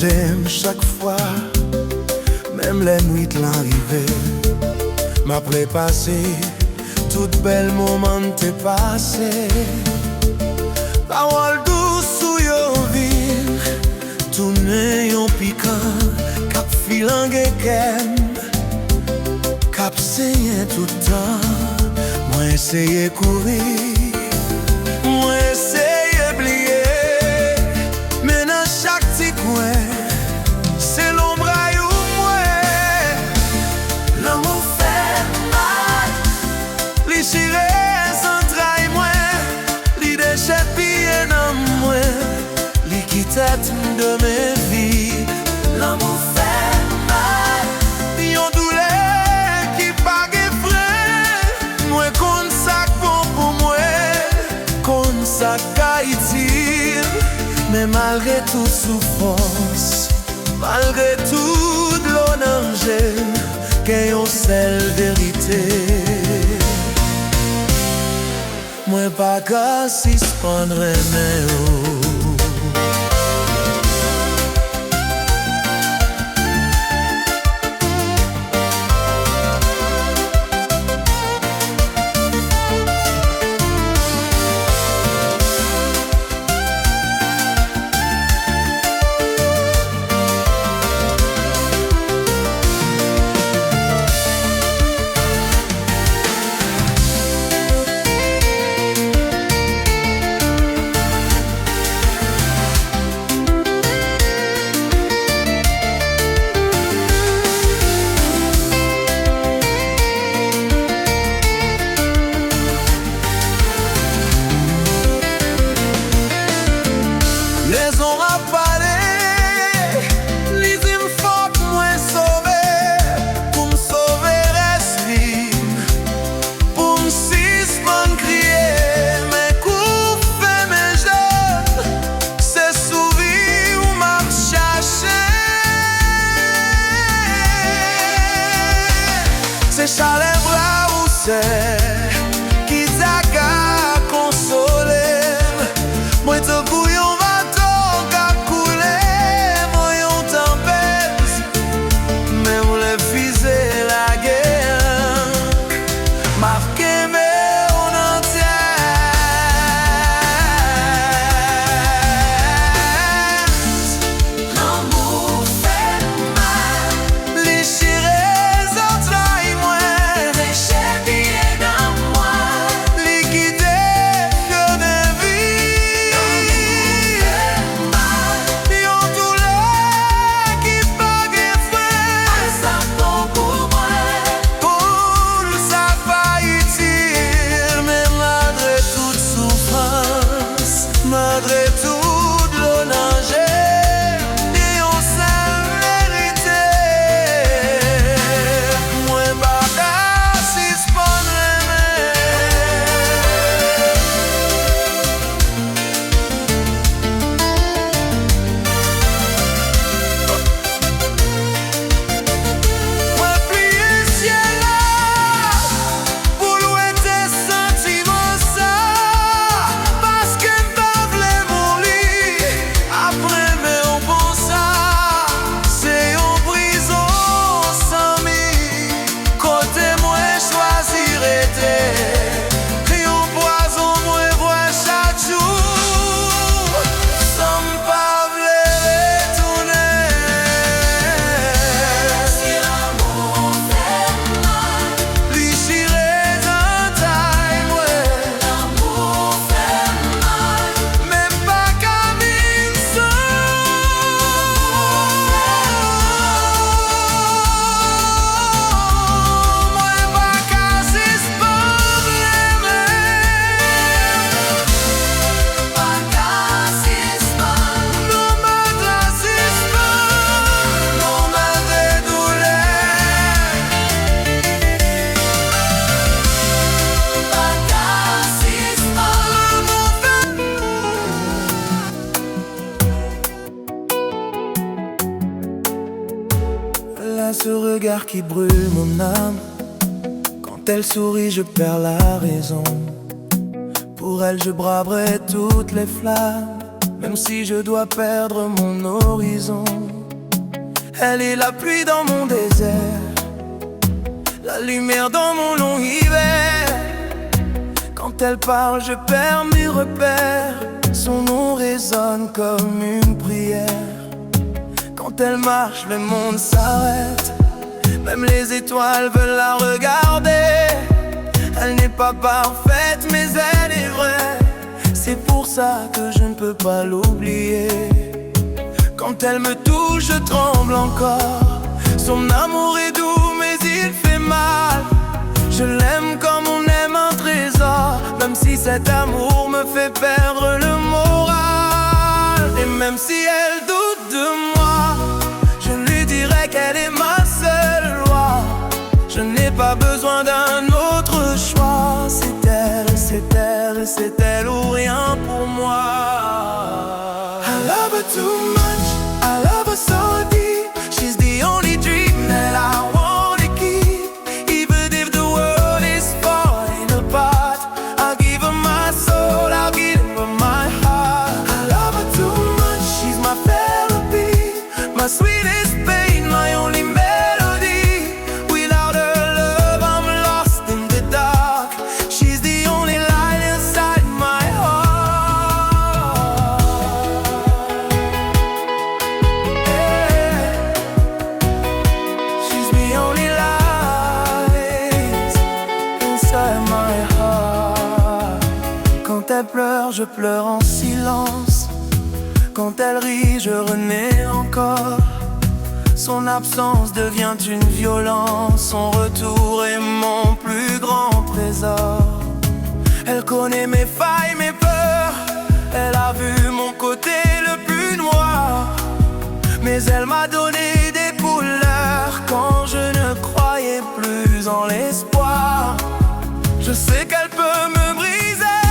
j'aime chaque fois, même les nuits de l'arrivée. M'après passé, toute belle moment t'est passé. Parole douce ou yo ville, tourner yon piquant, cap filangue kem, cap saigner tout temps. Moi essayer courir, moi essayer oublier, mais dans chaque petit coin, c'est l'ombre ou moi. L'amour fait mal, li chire sans trahir moi, li déchette pied dans moi, li quitte de mes vies. L'amour fait mal, yon douleur qui pas de frein. Moi kon ça bon pour moi, kon ça Haïti. Mais malgré toute souffrance, malgré tout de l'onanger, qu'il y a une seule vérité. Moi pas qu'à suspendre mes mots. Les ont rappelé, les me faut moi sauver, pour me sauver l'esprit, pour me suspendre crier, mes coups faits mes jeunes, c'est sourire ou marche chercher, c'est chalet bras ou c'est qui t'a qu'à consoler, moi te couillon. Malgré tout de l'onanger, et on seule vérité. Moi pas si moi plier ciel là, pour louer tes sentiments ça, parce que ce regard qui brûle mon âme. Quand elle sourit, je perds la raison. Pour elle, je braverai toutes les flammes. même si je dois perdre mon horizon. Elle est la pluie dans mon désert, la lumière dans mon long hiver. Quand elle parle, je perds mes repères. Son nom résonne comme une prière. Quand elle marche, le monde s'arrête. Même les étoiles veulent la regarder. Elle n'est pas parfaite, mais elle est vraie. C'est pour ça que je ne peux pas l'oublier. Quand elle me touche, je tremble encore. Son amour est doux, mais il fait mal. Je l'aime comme on aime un trésor, même si cet amour me fait perdre le moral. Et même si elle doute de moi, je lui dirai qu'elle est ma seule loi. Je n'ai pas besoin d'un autre choix. C'est elle, c'est elle, c'est elle ou rien pour moi. I love her too much, I love her so deep. She's the only dream that I wanna keep. Even if the world is falling apart, I'll give her my soul, I'll give her my heart. I love her too much, she's my therapy, my sweetest pain, my only melody. Without her love, I'm lost in the dark. She's the only light inside my heart. Yeah. She's the only light inside my heart. Quand elle pleure, je pleure en silence. Quand elle rit, je renais encore. Son absence devient une violence. Son retour est mon plus grand trésor. Elle connaît mes failles, mes peurs. Elle a vu mon côté le plus noir. Mais elle m'a donné des couleurs quand je ne croyais plus en l'espoir. Je sais qu'elle peut me briser,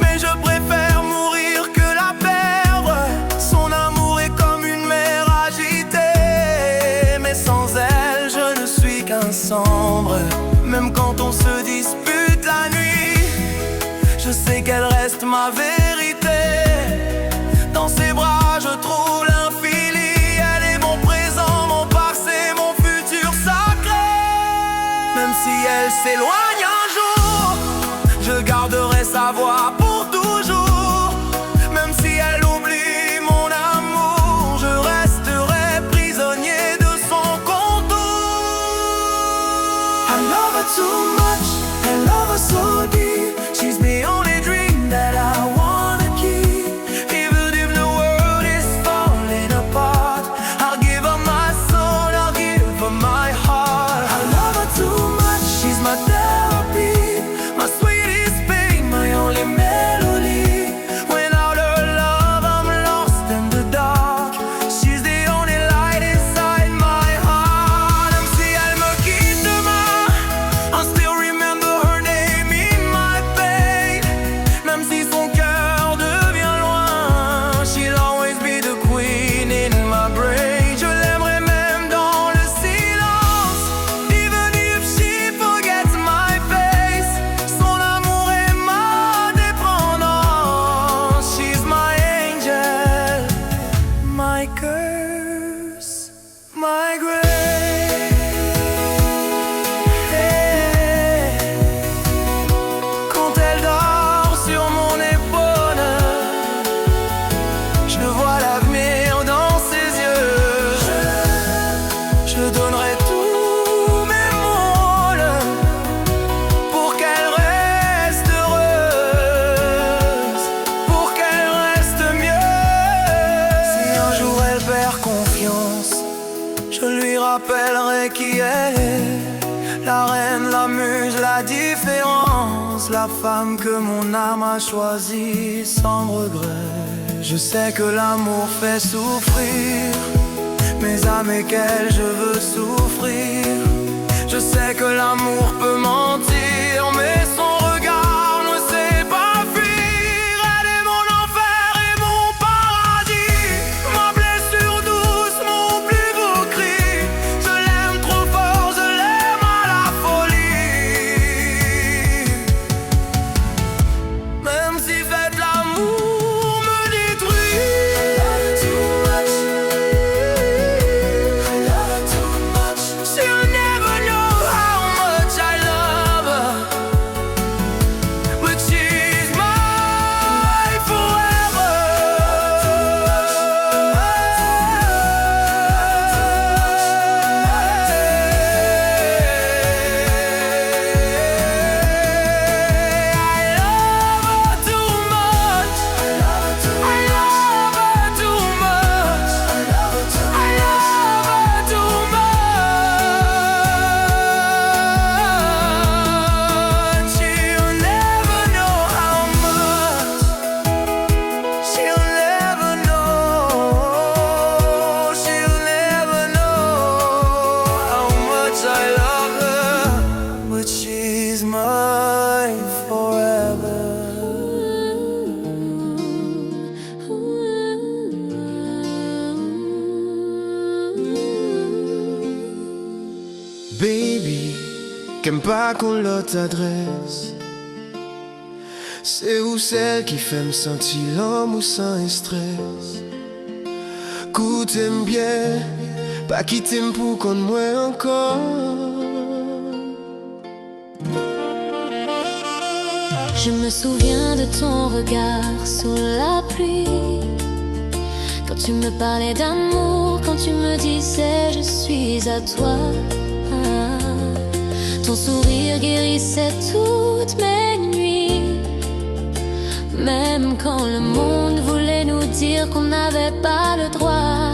mais je préfère mourir que la perdre. Son amour est comme une mer agitée, mais sans elle, je ne suis qu'un sombre. Même quand on se dispute la nuit, je sais qu'elle reste ma vérité. Dans ses bras, je trouve l'infini. Elle est mon présent, mon passé, mon futur sacré. Même si elle s'éloigne un jour, je garderai sa voix pour toujours. Même si elle oublie mon amour, je resterai prisonnier de son contour. I love her too much, I love her so deep. She's the only dream that I wanna keep. Even if the world is falling apart, I'll give her my soul, I'll give her my heart. I love her too much, she's my therapy, my sweetest pain, my only melody. Without her love, I'm lost in the dark. She's the only light inside my heart. Même si elle me quitte demain, I still remember her name in my pain. Même si son cœur devient loin, she'll always be the queen in my brain. Je l'aimerai même dans le silence, even if she forgets my face. Son amour est ma dépendance. She's my angel, my curse, my grace. Quand elle dort sur mon épaule, je vois l'avenir dans ses yeux. Je donnerai tous mes mots pour qu'elle reste heureuse, pour qu'elle reste mieux. Si un jour elle perd confiance, je lui rappellerai qui elle est. La reine, la muse, la différence. La femme que mon âme a choisie sans regret. Je sais que l'amour fait souffrir, mais avec elle je veux souffrir. Je sais que l'amour peut mentir, mais son regard ne sait pas fuir. Elle est mon enfer et mon paradis, ma blessure douce, mon plus beau cri. Je l'aime trop fort, je l'aime à la folie. Même si fait l'amour me détruit. qu'aime pas qu'on l'autre adresse. C'est où celle qui fait me sentir l'homme ou sans stress. Coup t'aimes bien, pas qui t'aime pour qu'on moi encore. Je me souviens de ton regard sous la pluie, quand tu me parlais d'amour, quand tu me disais je suis à toi. Ton sourire guérissait toutes mes nuits, même quand le monde voulait nous dire qu'on n'avait pas le droit.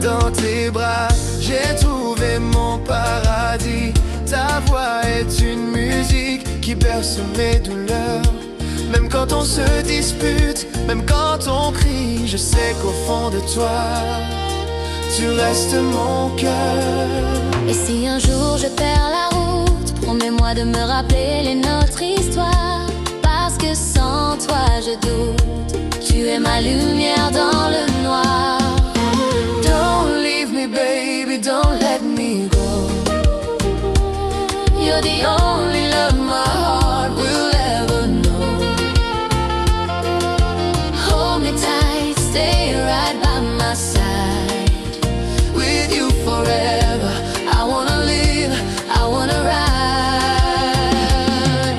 Dans tes bras, j'ai trouvé mon paradis. Ta voix est une musique qui berce mes douleurs. Même quand on se dispute, même quand on crie, je sais qu'au fond de toi, tu restes mon cœur. Et si un jour je perds la route, promets-moi de me rappeler notre histoire. Parce que sans toi je doute, tu es ma lumière dans le noir. Don't leave me baby, don't let me go. You're the only love my heart will ever know. Hold me tight, stay right by my side. With you forever, I wanna live, I wanna ride.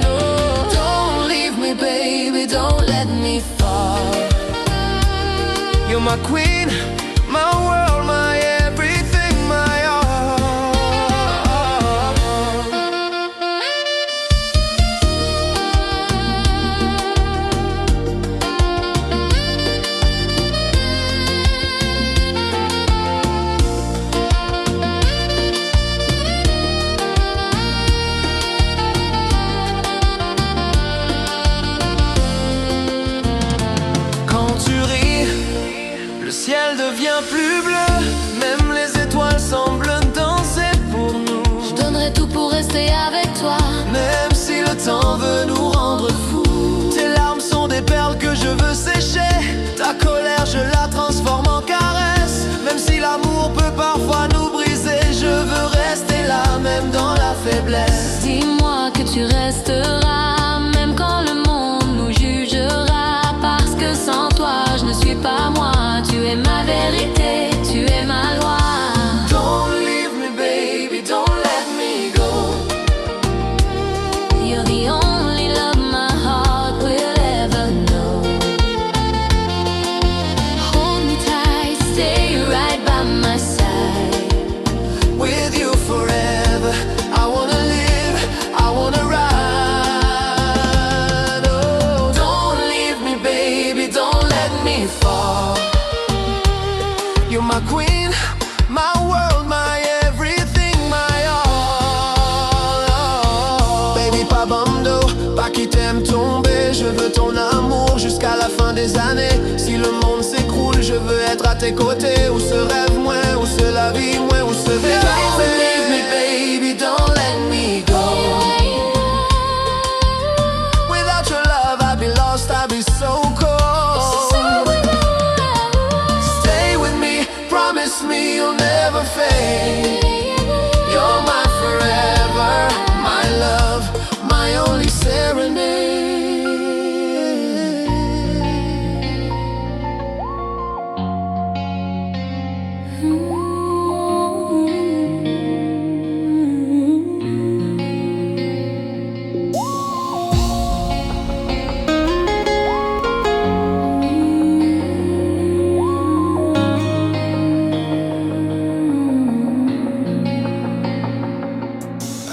oh, don't leave me baby, don't let me fall. You're my queen, my world, my everything, my all. Quand tu ris, le ciel devient plus bleu, même les étoiles semblent danser pour nous. Je donnerai tout pour rester avec toi, Même si le temps veut nous rendre fous. Tes larmes sont des perles que je veux sécher. Ta colère je la transforme en caresse. Même si l'amour peut parfois nous briser, je veux rester là, même dans la faiblesse. dis-moi que tu resteras, même quand le monde nous jugera. Parce que sans toi je ne suis pas moi, tu es ma vérité, tu es ma loi. Don't leave me baby, don't let me go. You're the only love my heart will ever know. Hold me tight, stay right by my side. With you forever, I wanna live, I wanna ride. Oh, don't leave me baby, don't let me fall. You're my queen, my world, my everything, my all. Baby, pas bando, pas qui t'aime tomber. Je veux ton amour jusqu'à la fin des années. Si le monde s'écroule, je veux être à tes côtés. Où se rêve moins, où se la vie moins, où se verra. Don't leave me baby, don't let me go. Without your love I'd be lost, I'd be so cold. Stay with me, promise me you'll never fade. You're my forever, my love, my only serenade.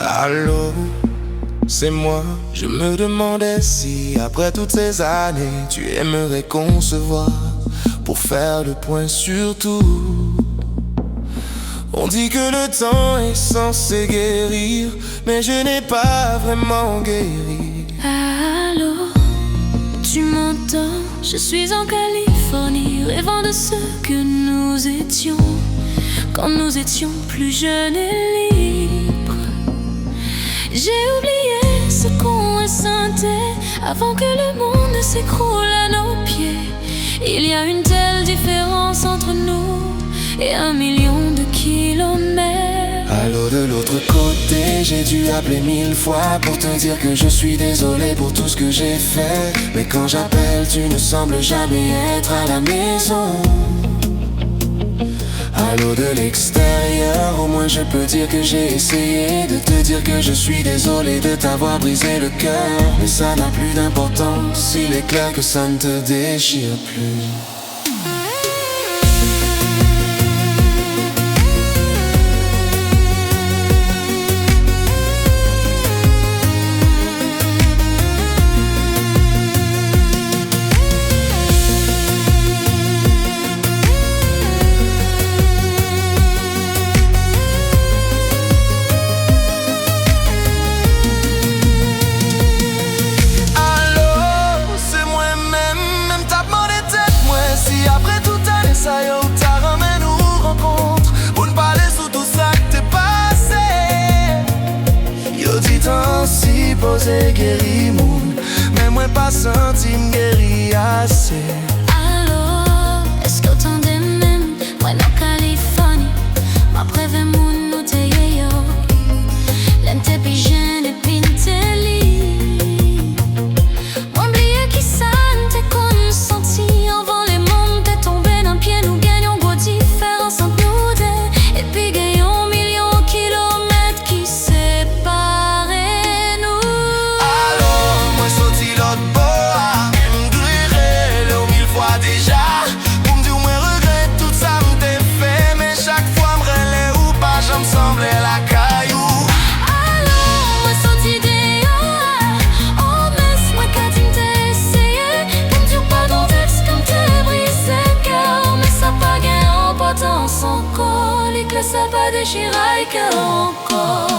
Allô, c'est moi. Je me demandais si, après toutes ces années, tu aimerais qu'on se voit pour faire le point sur tout. On dit que le temps est censé guérir, mais je n'ai pas vraiment guéri. Allô, tu m'entends? Je suis en Californie, rêvant de ce que nous étions quand nous étions plus jeunes et libres. J'ai oublié ce qu'on ressentait avant que le monde ne s'écroule à nos pieds. Il y a une telle différence entre nous et 1 million de kilomètres. Allô de l'autre côté, j'ai dû appeler 1000 fois pour te dire que je suis désolé pour tout ce que j'ai fait. Mais quand j'appelle, tu ne sembles jamais être à la maison. Allô de l'extérieur, au moins je peux dire que j'ai essayé de te dire que je suis désolé de t'avoir brisé le cœur. Mais ça n'a plus d'importance, il est clair que ça ne te déchire plus. Ta ramène nous rencontre pour ne parler sous tout ça que t'es passé. Yo dit ainsi posé guéri moun, mais moi pas senti m'guéri assez. Alors, est-ce que t'en des mêmes? Moi en Californie, ma prévé moun nou te yo. L'aime te pigeon et pinteli. M'oublier qui ça n'te consenti avant les mondes t'es tombé d'un pied. Nous gagnons gros différence entre nous deux. Et puis gagnons millions de kilomètres qui séparent nous. Alors, moi sorti l'autre bois, m'grire le 1000 fois déjà. Pour me dire moi regrette tout ça m'te fait. Mais chaque fois m'relais ou pas, j'me semblais la caillou. Alors, moi sorti dehors. Oh, mais moi qu'à dit m'te essayé. Pour me dire pardon d'ex comme t'es brisé le cœur. Mais ça pas gain en potence encore. Les classes ça pas déchiré que encore.